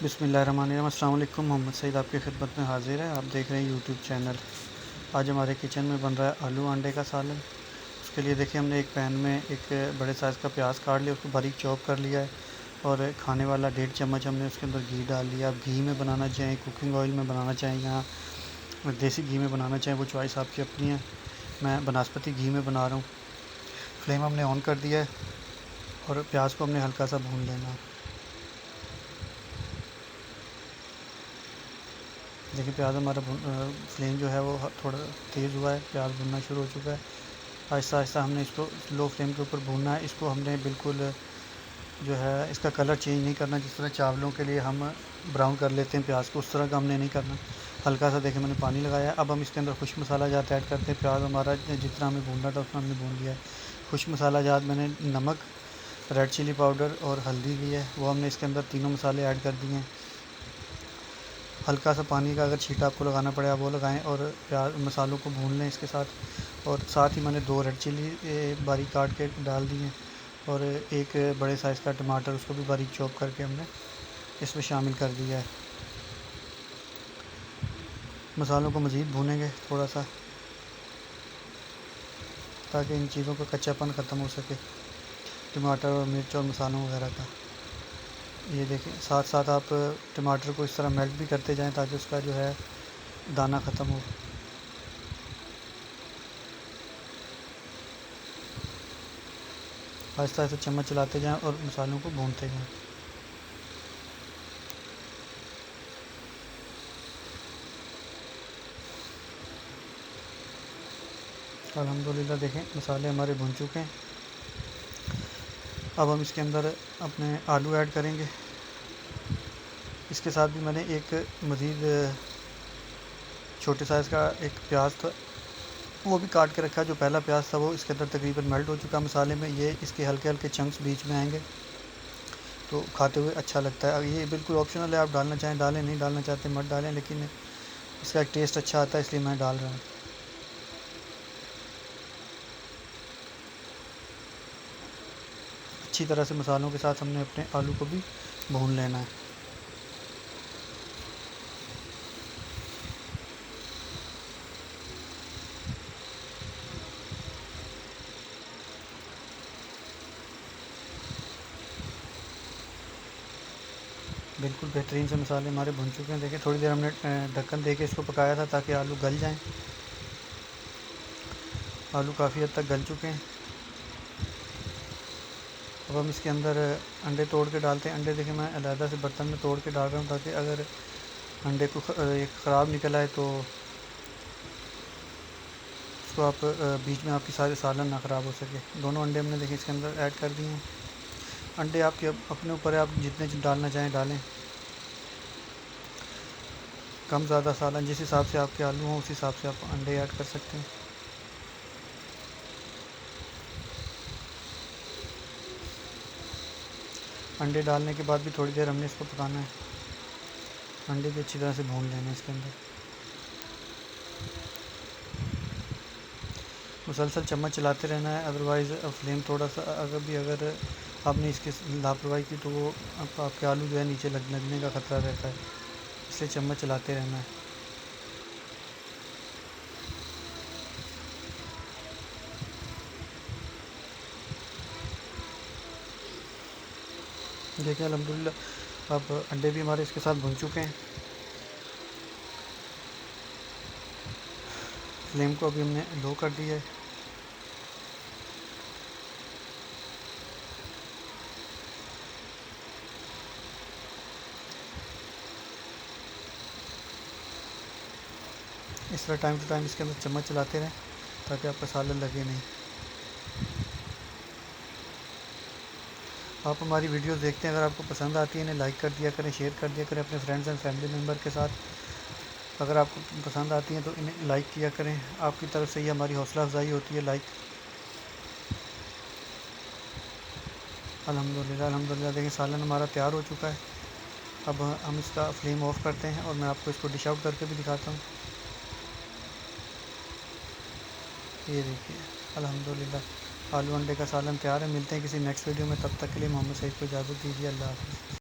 बिस्मिल्लाहिर्रहमानिर्रहीम। अस्सलाम वालेकुम। मोहम्मद सईद आपकी खिदमत में हाज़िर है। आप देख रहे हैं यूट्यूब चैनल। आज हमारे किचन में बन रहा है आलू अंडे का सालन। उसके लिए देखिए हमने एक पैन में एक बड़े साइज़ का प्याज काट लिया, उसको बारीक चॉप कर लिया है और खाने वाला 1.5 चम्मच हमने उसके अंदर घी डाल लिया। आप घी में बनाना चाहें, कुकिंग ऑयल में बनाना चाहें, यहाँ देसी घी में बनाना चाहें, वो चॉइस आपकी अपनी है। मैं बनस्पति घी में बना रहा हूँ। फ्लेम हमने ऑन कर दिया है और प्याज को हमने हल्का सा भून लेना है। देखिए प्याज हमारा फ्लेम जो है वो थोड़ा तेज़ हुआ है, प्याज भुनना शुरू हो चुका है। आहिस्ता आहिस्ता हमने इसको लो फ्लेम के ऊपर भूनना है। इसको हमने बिल्कुल जो है इसका कलर चेंज नहीं करना। जिस तरह चावलों के लिए हम ब्राउन कर लेते हैं प्याज को, उस तरह का हमने नहीं करना। हल्का सा देखिए मैंने पानी लगाया है। अब हम इसके अंदर खुश्क मसाला जात ऐड करते हैं। प्याज हमारा जितना हमें भूनना था उतना हमने भून लिया है। खुश्क मसाला जात मैंने नमक, रेड चिली पाउडर और हल्दी ली है, वो हमने इसके अंदर तीनों मसाले ऐड कर दिए हैं। हल्का सा पानी का अगर छींटा आपको लगाना पड़े आप वो लगाएं और प्याज मसालों को भून लें इसके साथ। और साथ ही मैंने 2 रेड चिली बारीक काट के डाल दी हैं और एक बड़े साइज़ का टमाटर, उसको भी बारीक चॉप करके हमने इसमें शामिल कर दिया है। मसालों को मज़ीद भूनेंगे थोड़ा सा, ताकि इन चीज़ों का कच्चापन ख़त्म हो सके, टमाटर और मिर्च और मसालों वगैरह का। ये देखें, साथ साथ आप टमाटर को इस तरह मेल्ट भी करते जाएं ताकि उसका जो है दाना ख़त्म हो। आहिस्ता आहिस्ता चम्मच चलाते जाएं और मसालों को भूनते जाएं। अल्हम्दुलिल्लाह देखें मसाले हमारे भुन चुके हैं। अब हम इसके अंदर अपने आलू ऐड करेंगे। इसके साथ भी मैंने एक मज़ीद छोटे साइज़ का एक प्याज था, वो भी काट के रखा है। जो पहला प्याज था वो इसके अंदर तकरीबन मेल्ट हो चुका मसाले में। ये इसके हल्के हल्के चंक्स बीच में आएंगे तो खाते हुए अच्छा लगता है। अब ये बिल्कुल ऑप्शनल है, आप डालना चाहें डालें, नहीं डालना चाहते मत डालें, लेकिन इसका एक टेस्ट अच्छा आता है इसलिए मैं डाल रहा हूँ। अच्छी तरह से मसालों के साथ हमने अपने आलू को भी भून लेना है। बिल्कुल बेहतरीन से मसाले हमारे भुन चुके हैं। देखिए थोड़ी देर हमने ढक्कन दे के इसको पकाया था ताकि आलू गल जाएं। आलू काफ़ी हद तक गल चुके हैं। अब हम इसके अंदर अंडे तोड़ के डालते हैं। अंडे देखिए मैं अलहदा से बर्तन में तोड़ के डाल रहा हूँ ताकि अगर अंडे को ख़राब निकल आए तो उसको आप बीच में आपकी सारे सालन ना ख़राब हो सके। दोनों अंडे हमने देखिए इसके अंदर ऐड कर दिए हैं। अंडे आपके अपने ऊपर है, आप जितने डालना चाहें डालें, कम ज़्यादा सालन जिस हिसाब से आपके आलू हों उस हिसाब से आप अंडे ऐड कर सकते हैं। अंडे डालने के बाद भी थोड़ी देर हमने इसको पकाना है। अंडे भी अच्छी तरह से भून लेना है इसके अंदर। मुसलसल चम्मच चलाते रहना है, अदरवाइज़ फ्लेम थोड़ा सा अगर आपने इसकी लापरवाही की तो वो आपके आलू जो है नीचे लगने का ख़तरा रहता है, इसलिए चम्मच चलाते रहना है। देखिए अल्हम्दुलिल्लाह अब अंडे भी हमारे इसके साथ भुन चुके हैं। फ्लेम को अभी हमने लो कर दिया है। इस तरह टाइम टू टाइम इसके अंदर चम्मच चलाते रहें ताकि आपका सालन लगे नहीं। आप हमारी वीडियोस देखते हैं, अगर आपको पसंद आती है इन्हें लाइक कर दिया करें, शेयर कर दिया करें अपने फ्रेंड्स एंड फैमिली मेम्बर के साथ। अगर आपको पसंद आती हैं तो इन्हें लाइक किया करें, आपकी तरफ से ही हमारी हौसला अफजाई होती है। लाइक अल्हम्दुलिल्लाह देखिए सालन हमारा तैयार हो चुका है। अब हम इसका फ्लेम ऑफ करते हैं और मैं आपको इसको डिश आउट करके भी दिखाता हूँ। ये देखिए अल्हम्दुलिल्लाह आलू अंडे का सालन तैयार है। मिलते हैं किसी नेक्स्ट वीडियो में, तब तक के लिए मोहम्मद सईद को इजाज़त दीजिए। अल्लाह हाफ़िज़।